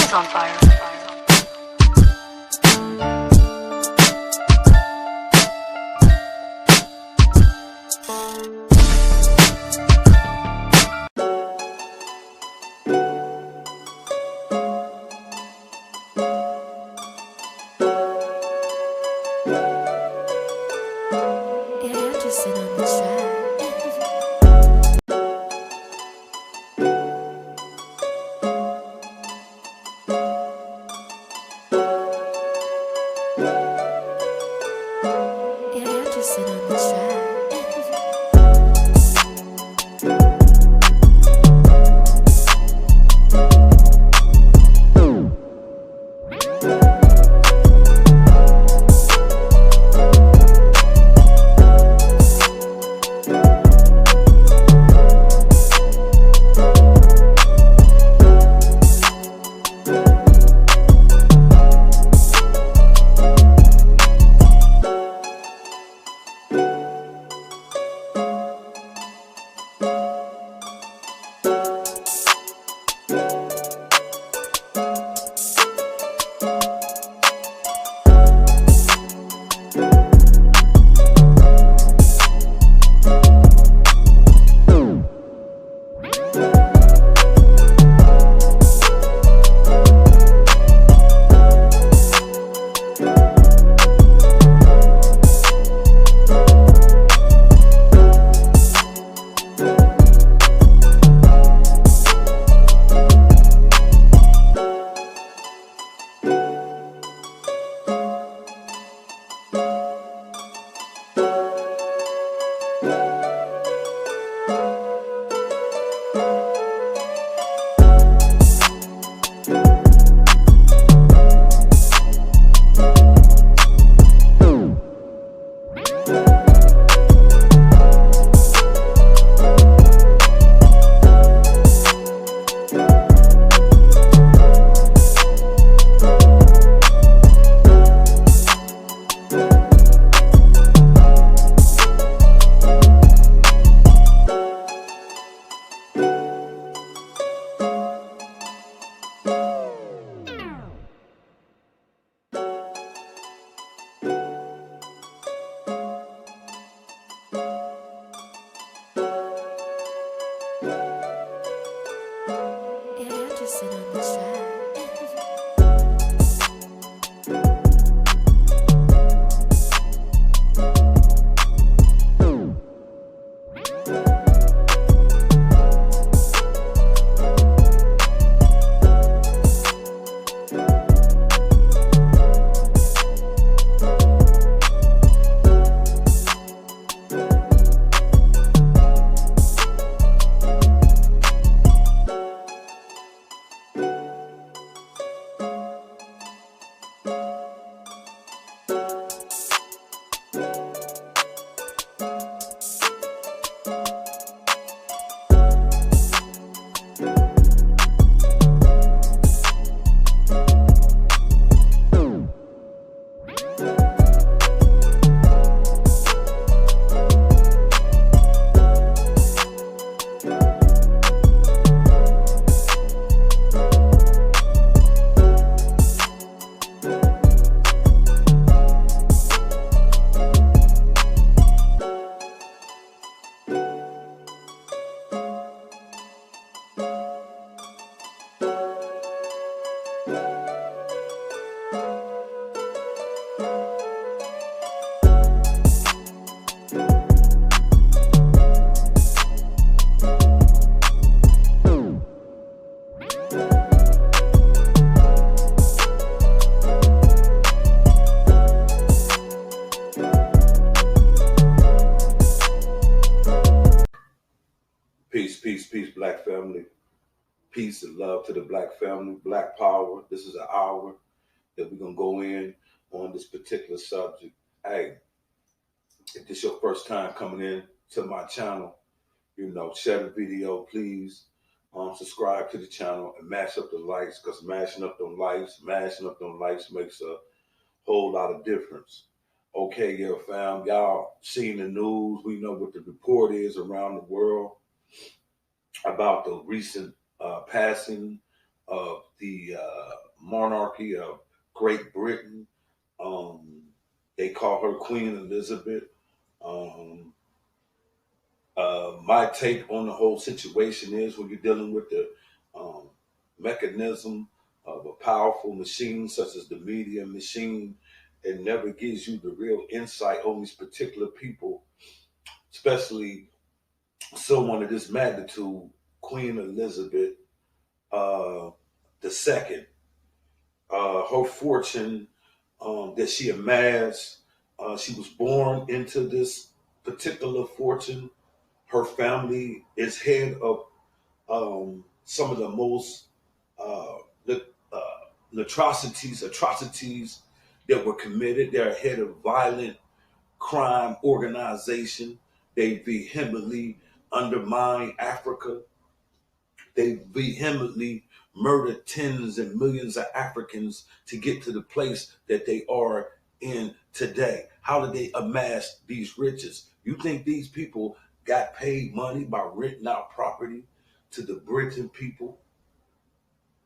Beats on fire. Anderson on the track. Anderson on the track. Anderson on the track. Peace, Black family. Peace and love to the Black family. Black power. This is an hour that we're going to go in on this particular subject. Hey, if this is your first time coming in to my channel, share the video, please. Subscribe to the channel and mash up the likes, because mashing up them likes makes a whole lot of difference. Okay, yeah, fam. Y'all seen the news. We know what the report is around the world about the recent passing of the monarchy of Great Britain. Um, they call her Queen Elizabeth. Um, my take on the whole situation is when you're dealing with the um, mechanism of a powerful machine such as the media machine, it never gives you the real insight on these particular people, especially someone of this magnitude, Queen Elizabeth the second. Her fortune that she amassed, she was born into this particular fortune. Her family is head of some of the most uh, the, atrocities that were committed. They're head of violent crime organization. They vehemently undermine Africa. They vehemently murdered tens and millions of Africans to get to the place that they are in today. How did they amass these riches? You think these people got paid money by renting out property to the Britain people?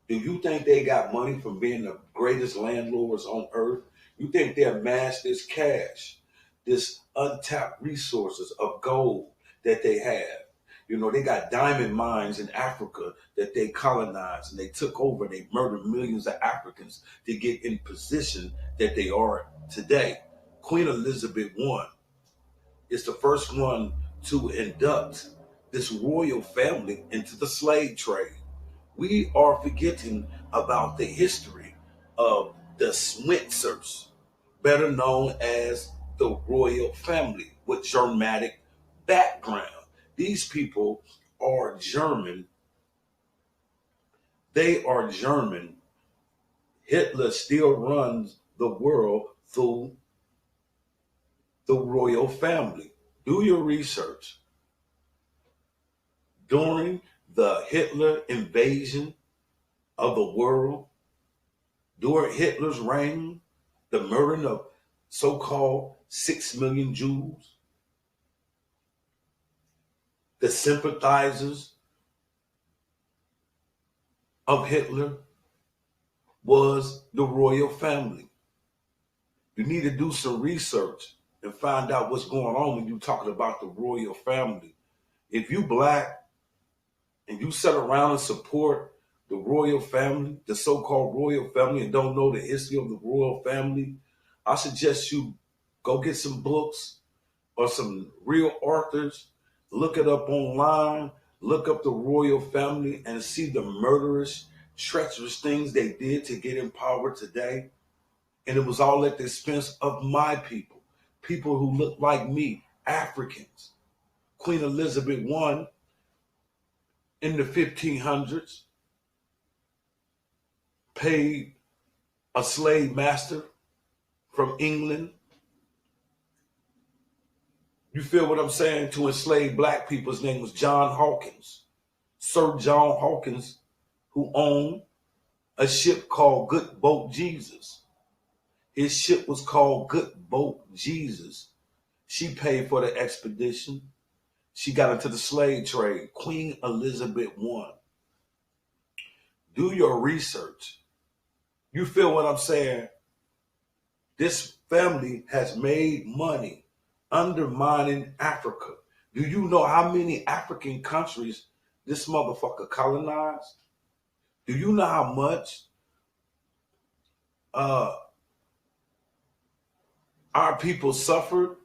Do you think they got money from being the greatest landlords on earth? You think they amassed this cash, this untapped resources of gold that they have? You know, they got diamond mines in Africa that they colonized and they took over. They murdered millions of Africans to get in position that they are today. Queen Elizabeth I is the first one to induct this royal family into the slave trade. We are forgetting about the history of the Switzers, better known as the royal family with Germanic background. These people are German. They are German. Hitler still runs the world through the royal family. Do your research. During the Hitler invasion of the world, during Hitler's reign, the murdering of so-called 6 million Jews, the sympathizers of Hitler was the royal family. You need to do some research and find out what's going on when you're talking about the royal family. If you black and you sit around and support the royal family, the so-called royal family, and don't know the history of the royal family, I suggest you go get some books or some real authors, look it up online, look up the royal family and see the murderous, treacherous things they did to get in power today. And it was all at the expense of my people, people who look like me, Africans. Queen Elizabeth I in the 1500s paid a slave master from England. You feel what I'm saying? To enslave black people. His name was John Hawkins. Sir John Hawkins, who owned a ship called Good Boat Jesus. His ship was called Good Boat Jesus. She paid for the expedition. She got into the slave trade. Queen Elizabeth I. Do your research. You feel what I'm saying? This family has made money undermining Africa. Do you know how many African countries this motherfucker colonized? Do you know how much uh, our people suffered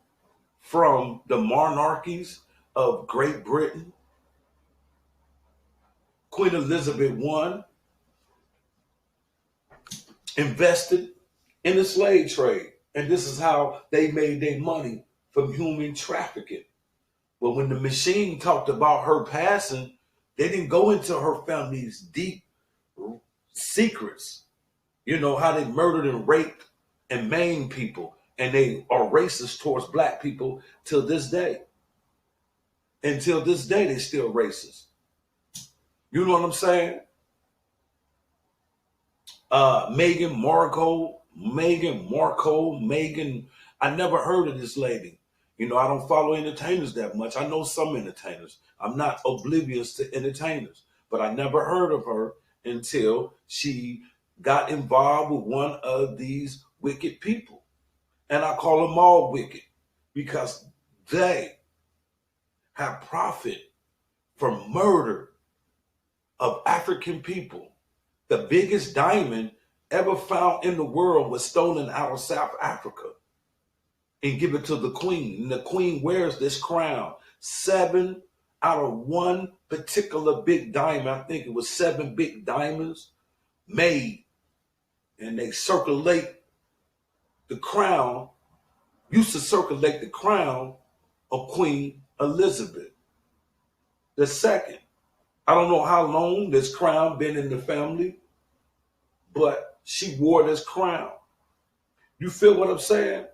from the monarchies of Great Britain? Queen Elizabeth I invested in the slave trade. And this is how they made their money from human trafficking. But when the machine talked about her passing, they didn't go into her family's deep secrets. You know, how they murdered and raped and maimed people. And they are racist towards black people till this day. Until this day, they're still racist. You know what I'm saying? Megan. I never heard of this lady. You know, I don't follow entertainers that much. I know some entertainers. I'm not oblivious to entertainers, but I never heard of her until she got involved with one of these wicked people. And I call them all wicked because they have profit from murder of African people. The biggest diamond ever found in the world was stolen out of South Africa and given to the queen. And the queen wears this crown. 7 out of one particular big diamond, I think it was 7 big diamonds made, and they circulate the crown, used to circulate the crown of Queen Elizabeth II. I don't know how long this crown been in the family, but she wore this crown. You feel what I'm saying?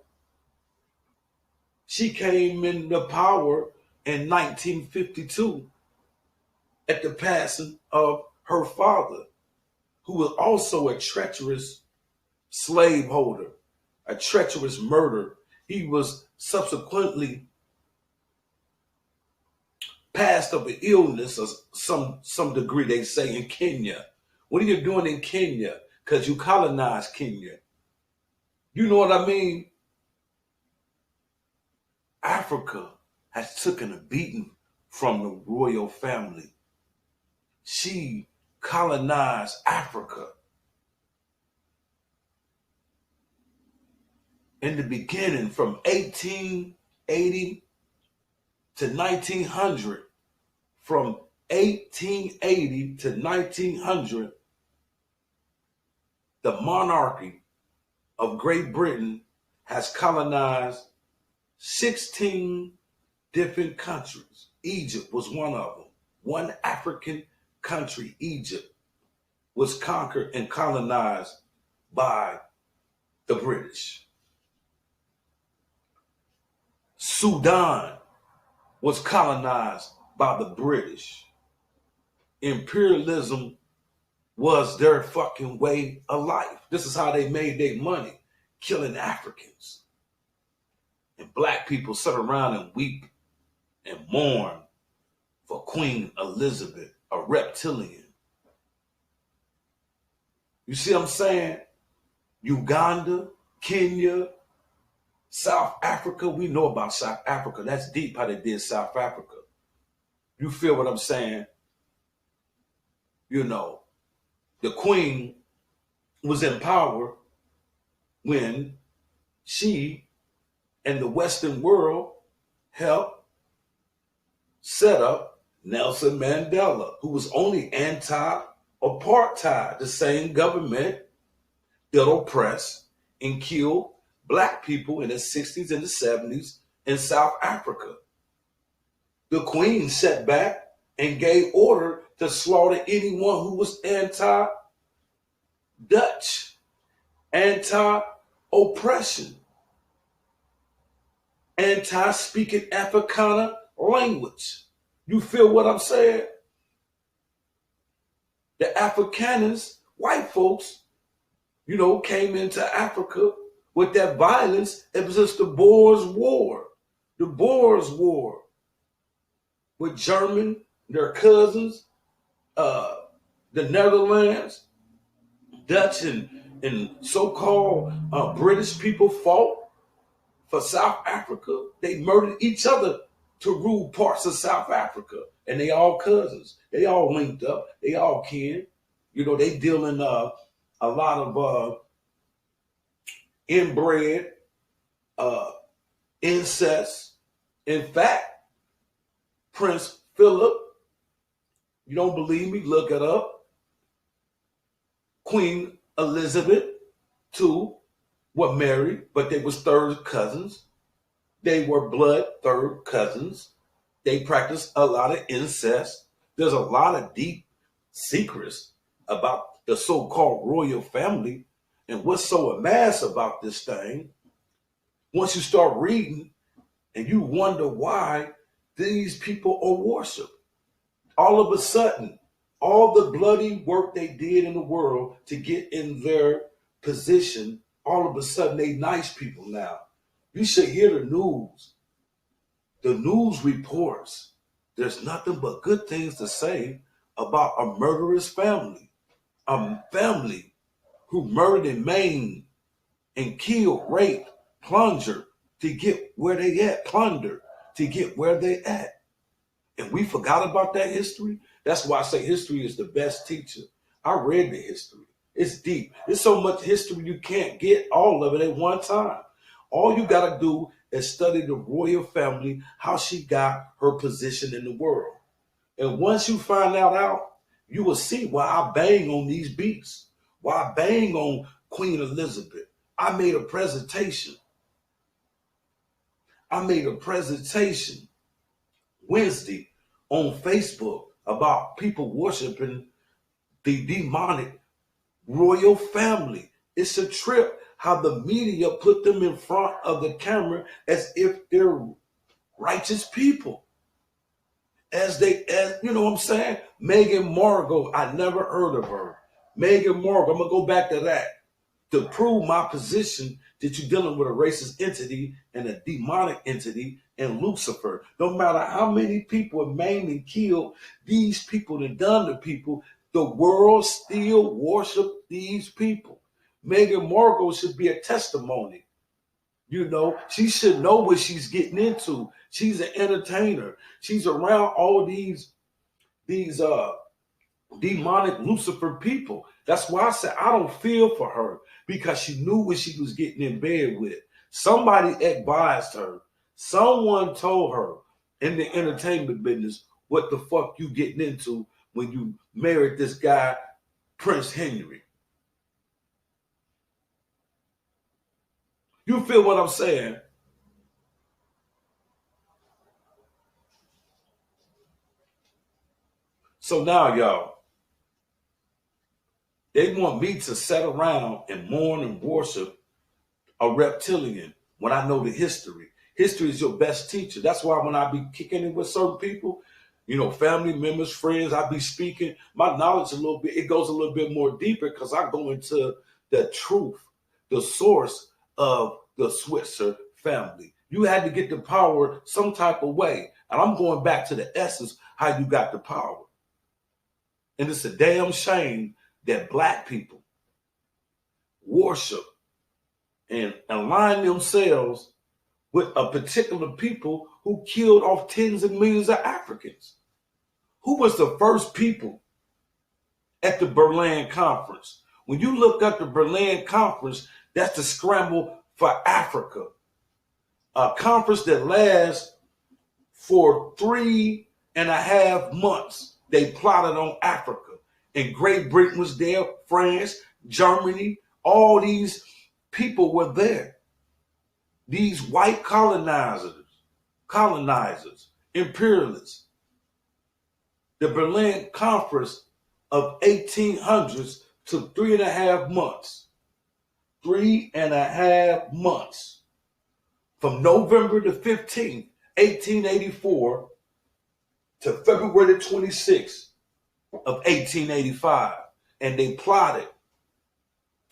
She came into power in 1952 at the passing of her father, who was also a treacherous slaveholder, a treacherous murderer. He was subsequently passed of an illness of some degree, they say, in Kenya. What are you doing in Kenya? Because you colonized Kenya. You know what I mean? Africa has taken a beating from the royal family. She colonized Africa. In the beginning, from 1880 to 1900, from 1880 to 1900, the monarchy of Great Britain has colonized 16 different countries. Egypt was one of them. One African country, Egypt, was conquered and colonized by the British. Sudan was colonized by the British. Imperialism was their fucking way of life. This is how they made their money, killing Africans. And black people sit around and weep and mourn for Queen Elizabeth, a reptilian. You see what I'm saying? Uganda, Kenya, South Africa. We know about South Africa. That's deep how they did South Africa. You feel what I'm saying? You know, the queen was in power when she and the Western world helped set up Nelson Mandela, who was only anti-apartheid, the same government that oppressed and killed black people in the 60s and the 70s in South Africa. The queen sat back and gave order to slaughter anyone who was anti-Dutch, anti-oppression, anti-speaking Afrikaner language. You feel what I'm saying? The Afrikaners, white folks, you know, came into Africa with that violence. It was just the Boers' War. The Boers' War with German, their cousins, the Netherlands, Dutch and so-called British people fought for South Africa. They murdered each other to rule parts of South Africa. And they all cousins. They all linked up. They all kin. You know, they deal in a lot of inbred, incest. In fact, Prince Philip, you don't believe me? Look it up. Queen Elizabeth II were married, but they was third cousins. They were blood third cousins. They practiced a lot of incest. There's a lot of deep secrets about the so-called royal family. And what's so amassed about this thing, once you start reading and you wonder why these people are worshipped, all of a sudden, all the bloody work they did in the world to get in their position, all of a sudden they nice people now. You should hear the news. The news reports there's nothing but good things to say about a murderous family. a family who murdered and maimed and killed, raped, plundered to get where they at, plundered to get where they at. And we forgot about that history. That's why I say history is the best teacher. I read the history. It's deep. It's so much history you can't get all of it at one time. All you got to do is study the royal family, how she got her position in the world. And once you find that out, you will see why I bang on these beats, why I bang on Queen Elizabeth. I made a presentation. Wednesday on Facebook about people worshiping the demonic royal family. It's a trip how the media put them in front of the camera as if they're righteous people. As you know what I'm saying? Meghan Markle, I never heard of her. Meghan Markle, I'm going to go back to that to prove my position that you're dealing with a racist entity and a demonic entity and Lucifer. No matter how many people have maimed and killed these people and done to people, the world still worship these people. Meghan Markle should be a testimony. You know, she should know what she's getting into. She's an entertainer. She's around all these demonic Lucifer people. That's why I said I don't feel for her, because she knew what she was getting in bed with. Somebody advised her. Someone told her in the entertainment business what the fuck you getting into when you married this guy, Prince Henry. You feel what I'm saying? So now, y'all, they want me to sit around and mourn and worship a reptilian when I know the history. History is your best teacher. That's why when I be kicking it with certain people, you know, family members, friends, I be speaking, my knowledge it goes a little bit more deeper because I go into the truth, the source of the Switzer family. You had to get the power some type of way. And I'm going back to the essence, how you got the power. And it's a damn shame that black people worship and align themselves with a particular people who killed off tens of millions of Africans. Who was the first people at the Berlin Conference? When you look at the Berlin Conference, that's the scramble for Africa. A conference that lasts for 3.5 months. They plotted on Africa. And Great Britain was there, France, Germany, all these people were there. These white colonizers, imperialists. The Berlin Conference of 1800s took 3.5 months. 3.5 months. From November the 15th, 1884 to February the 26th of 1885. And they plotted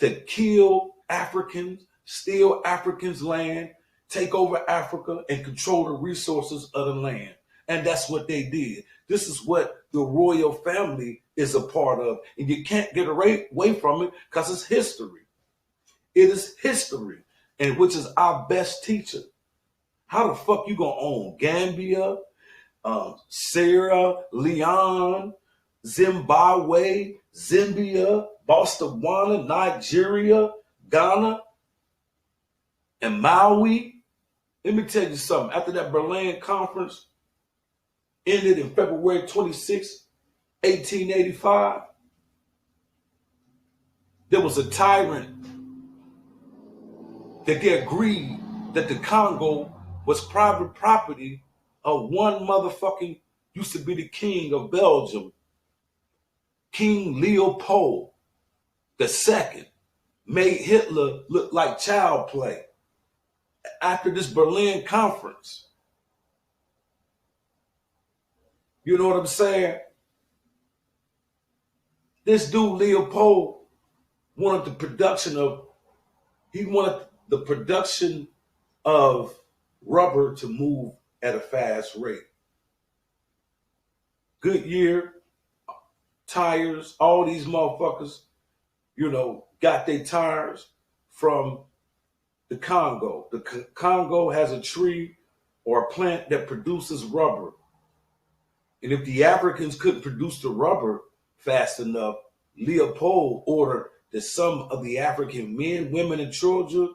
to kill Africans, steal Africans' land, take over Africa, and control the resources of the land. And that's what they did. This is what the royal family is a part of. And you can't get away from it because it's history. It is history, and which is our best teacher. How the fuck you gonna own Gambia, Sierra Leone, Zimbabwe, Zambia, Botswana, Nigeria, Ghana, and Maui? Let me tell you something. After that Berlin Conference ended in February 26, 1885, there was a tyrant that they agreed that the Congo was private property of one motherfucking, used to be the king of Belgium, King Leopold II, made Hitler look like child play after this Berlin Conference. You know what I'm saying? This dude Leopold wanted the production of rubber to move at a fast rate. Goodyear tires, all these motherfuckers, got their tires from the Congo. The Congo has a tree or a plant that produces rubber. And if the Africans couldn't produce the rubber fast enough, Leopold ordered that some of the African men, women, and children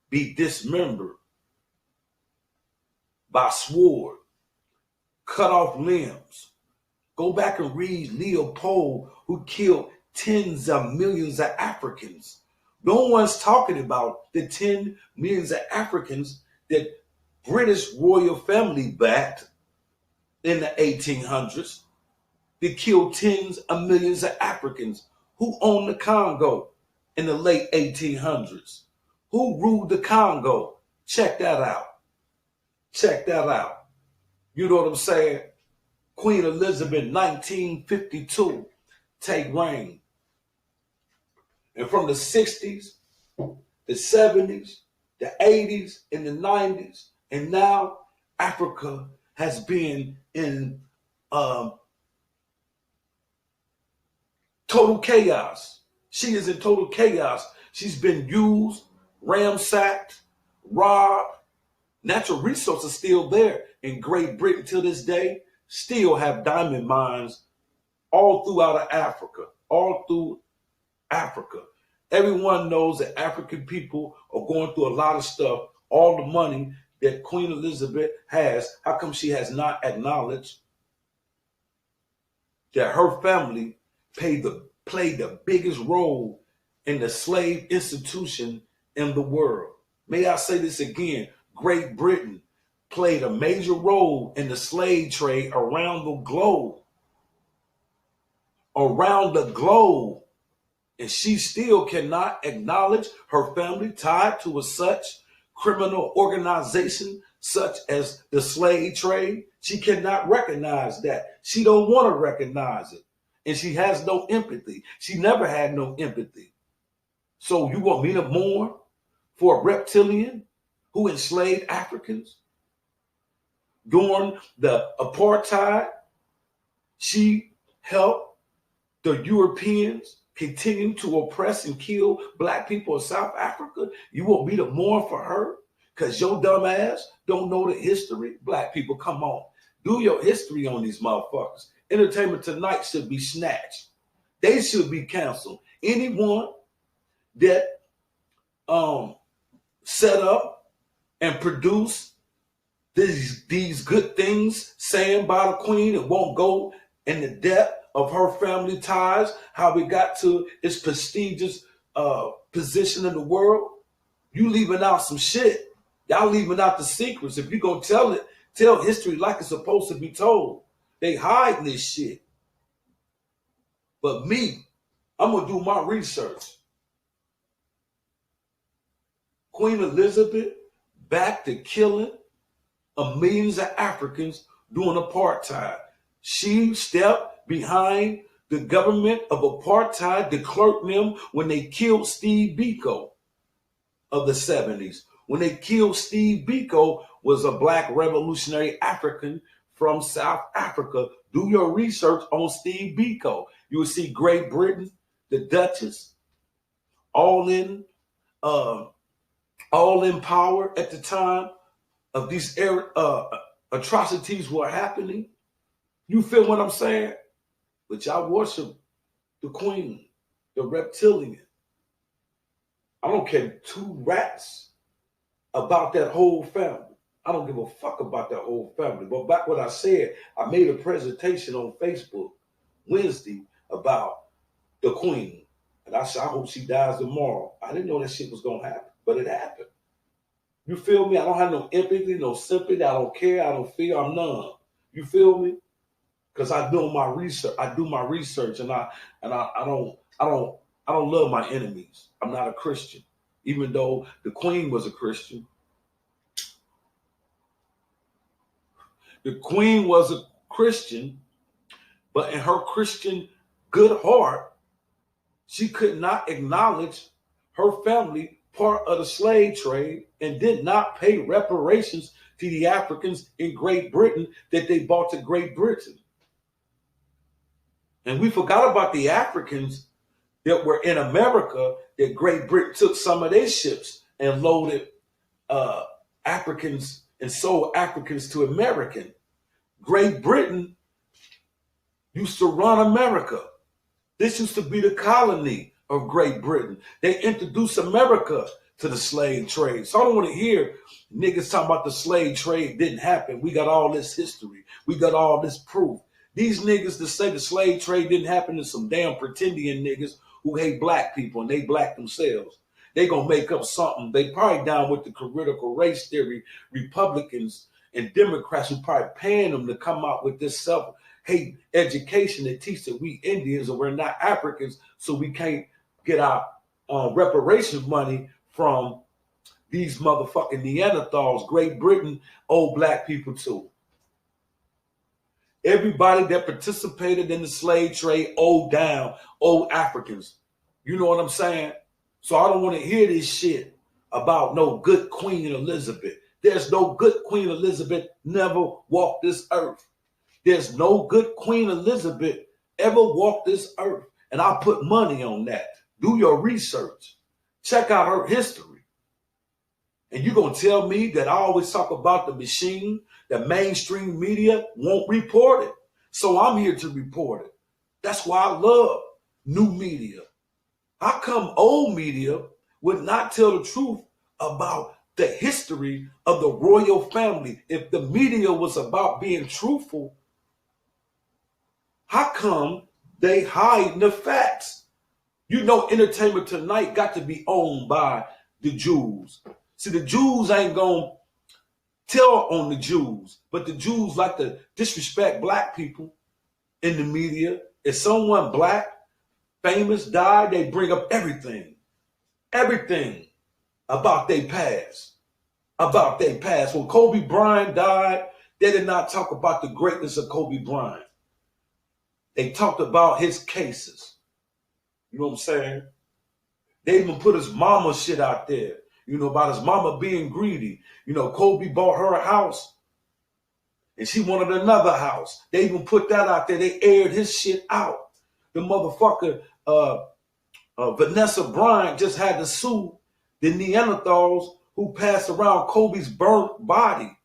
be dismembered by sword, cut off limbs. Go back and read Leopold, who killed tens of millions of Africans. No one's talking about the 10 millions of Africans that British royal family backed in the 1800s. They killed tens of millions of Africans. Who owned the Congo in the late 1800s? Who ruled the Congo? Check that out. Check that out. You know what I'm saying? Queen Elizabeth, 1952, take reign. And from the 60s, the 70s, the 80s, and the 90s, and now Africa has been in total chaos. She is in total chaos. She's been used, ransacked, robbed. Natural resources still there. In Great Britain till this day, still have diamond mines all throughout Africa, all through Africa. Everyone knows that African people are going through a lot of stuff. All the money that Queen Elizabeth has, how come she has not acknowledged that her family played the biggest role in the slave institution in the world? May I say this again? Great Britain played a major role in the slave trade around the globe. Around the globe. And she still cannot acknowledge her family tied to a such criminal organization such as the slave trade. She cannot recognize that. She don't want to recognize it. And she has no empathy. She never had no empathy. So you want me to mourn for a reptilian who enslaved Africans? During the apartheid, she helped the Europeans continue to oppress and kill black people in South Africa. You want me to mourn for her? Because your dumb ass don't know the history? Black people, come on. Do your history on these motherfuckers. Entertainment Tonight should be snatched. They should be canceled. Anyone that set up and produce these good things saying by the queen and won't go in the depth of her family ties, how we got to its prestigious position in the world. You leaving out some shit. Y'all leaving out the secrets. If you're going to tell history like it's supposed to be told. They hiding this shit. But me, I'm going to do my research. Queen Elizabeth back to killing of millions of Africans during apartheid. She stepped behind the government of apartheid, the clerk them when they killed Steve Biko of the 70s. When they killed Steve Biko was a black revolutionary African from South Africa. Do your research on Steve Biko. You will see Great Britain, the Duchess, all in power at the time of these atrocities were happening. You feel what I'm saying? But y'all worship the queen, the reptilian. I don't care two rats about that whole family. I don't give a fuck about that whole family. But back what I said, I made a presentation on Facebook Wednesday about the queen. And I said, I hope she dies tomorrow. I didn't know that shit was going to happen, but it happened. You feel me? I don't have no empathy, no sympathy. I don't care. I don't feel. I'm numb. You feel me? Because I do my research. I do my research, and I don't love my enemies. I'm not a Christian, even though the queen was a Christian. The queen was a Christian, but in her Christian good heart, she could not acknowledge her family part of the slave trade and did not pay reparations to the Africans in Great Britain that they brought to Great Britain. And we forgot about the Africans that were in America, that Great Britain took some of their ships and loaded uh, Africans and sold Africans to American. Great Britain used to run America. This used to be the colony of Great Britain. They introduced America to the slave trade. So I don't want to hear niggas talking about the slave trade didn't happen. We got all this history. We got all this proof. These niggas that say the slave trade didn't happen is some damn pretendian niggas who hate black people and they black themselves. They gonna make up something. They probably down with the critical race theory, Republicans and Democrats who probably paying them to come out with this self-hate education that teach that we Indians or we're not Africans, so we can't get our reparation money from these motherfucking Neanderthals. Great Britain owe black people too. Everybody that participated in the slave trade owed Africans. You know what I'm saying? So I don't want to hear this shit about no good Queen Elizabeth. There's no good Queen Elizabeth never walked this earth. There's no good Queen Elizabeth ever walked this earth. And I put money on that. Do your research. Check out her history. And you're going to tell me that I always talk about the machine, the mainstream media won't report it. So I'm here to report it. That's why I love new media. How come old media would not tell the truth about the history of the royal family? If the media was about being truthful, how come they hide the facts? You know, Entertainment Tonight got to be owned by the Jews. See, the Jews ain't gonna tell on the Jews, but the Jews like to disrespect black people in the media. If someone black, famous, died, they bring up everything about their past, When Kobe Bryant died, they did not talk about the greatness of Kobe Bryant. They talked about his cases. You know what I'm saying? They even put his mama shit out there. You know, about his mama being greedy. You know, Kobe bought her a house and she wanted another house. They even put that out there. They aired his shit out. The motherfucker, Vanessa Bryant just had to sue the Neanderthals who passed around Kobe's burnt body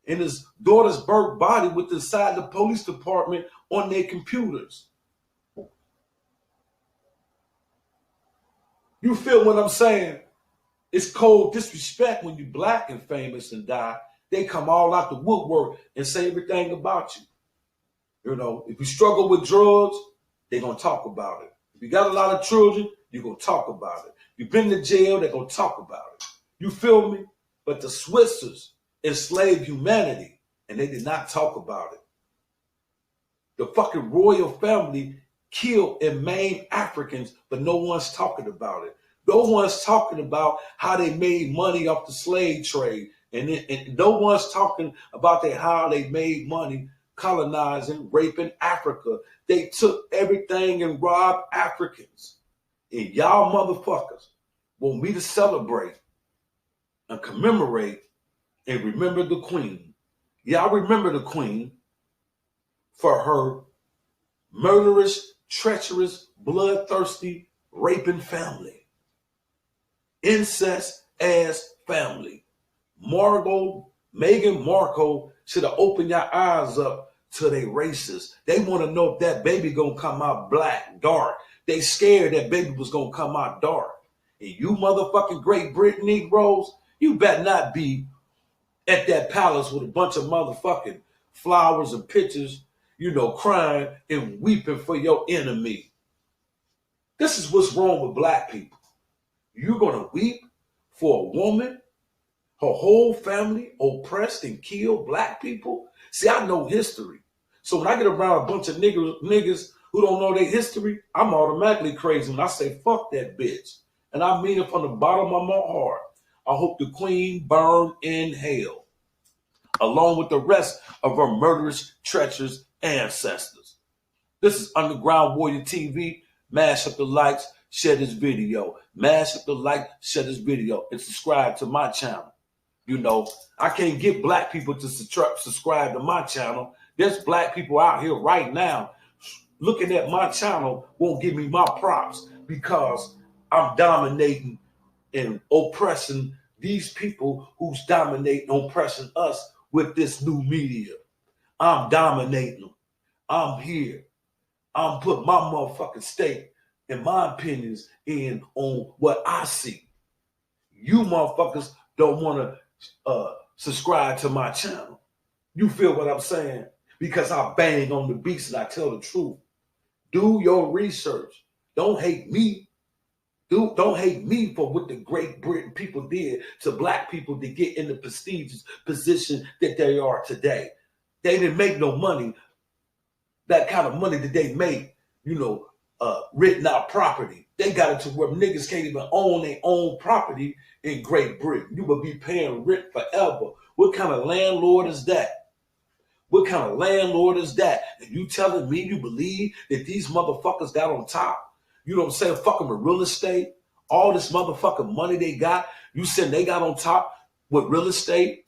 and his daughter's burnt body with inside the police department on their computers. You feel what I'm saying? It's cold disrespect when you black and famous and die. They come all out the woodwork and say everything about you. You know, if you struggle with drugs, they're going to talk about it. If you got a lot of children, you're going to talk about it. You've been to jail, they're going to talk about it. You feel me? But the Switzers enslaved humanity, and they did not talk about it. The fucking royal family killed and maimed Africans, but no one's talking about it. No one's talking about how they made money off the slave trade. And no one's talking about how they made money colonizing, raping Africa. They took everything and robbed Africans. And y'all motherfuckers want me to celebrate and commemorate and remember the Queen. Y'all remember the Queen for her murderous, treacherous, bloodthirsty, raping family. Incest ass family. Meghan Markle should have opened your eyes up to they racist. They want to know if that baby gonna come out black, dark. They scared that baby was gonna come out dark. And you motherfucking Great Britain Negroes, you better not be at that palace with a bunch of motherfucking flowers and pictures, you know, crying and weeping for your enemy. This is what's wrong with black people. You're going to weep for a woman, her whole family oppressed and killed black people? See, I know history. So when I get around a bunch of niggas who don't know their history, I'm automatically crazy when I say, fuck that bitch. And I mean it from the bottom of my heart. I hope the Queen burn in hell, along with the rest of her murderous, treacherous ancestors. This is Underground Warrior TV. Mash up the likes, share this video. Mash up the like, share this video, and subscribe to my channel. You know, I can't get black people to subscribe to my channel. There's black people out here right now looking at my channel won't give me my props because I'm dominating and oppressing these people who's dominating, oppressing us with this new media. I'm dominating them. I'm here. I'm putting my motherfucking stake and my opinions in on what I see. You motherfuckers don't want to subscribe to my channel. You feel what I'm saying? Because I bang on the beats and I tell the truth. Do your research. Don't hate me. Don't hate me for what the Great Britain people did to black people to get in the prestigious position that they are today. They didn't make no money, that kind of money that they made, renting out property. They got it to where niggas can't even own their own property in Great Britain. You would be paying rent forever. What kind of landlord is that? What kind of landlord is that? And you telling me you believe that these motherfuckers got on top? You know what I'm saying? Fucking with real estate. All this motherfucking money they got. You said they got on top with real estate.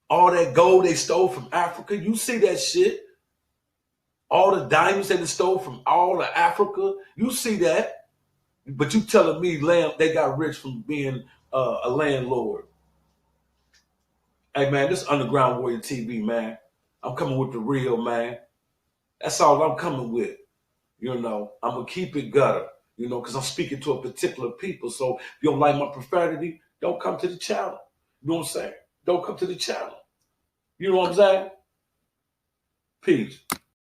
All that gold they stole from Africa. You see that shit. All the diamonds they stole from all of Africa. You see that. But you telling me they got rich from being a landlord. Hey, man, this is Underground Warrior TV, man. I'm coming with the real, man. That's all I'm coming with. I'm going to keep it gutter, because I'm speaking to a particular people. So if you don't like my profanity, don't come to the channel. You know what I'm saying? Don't come to the channel. You know what I'm saying? Peace.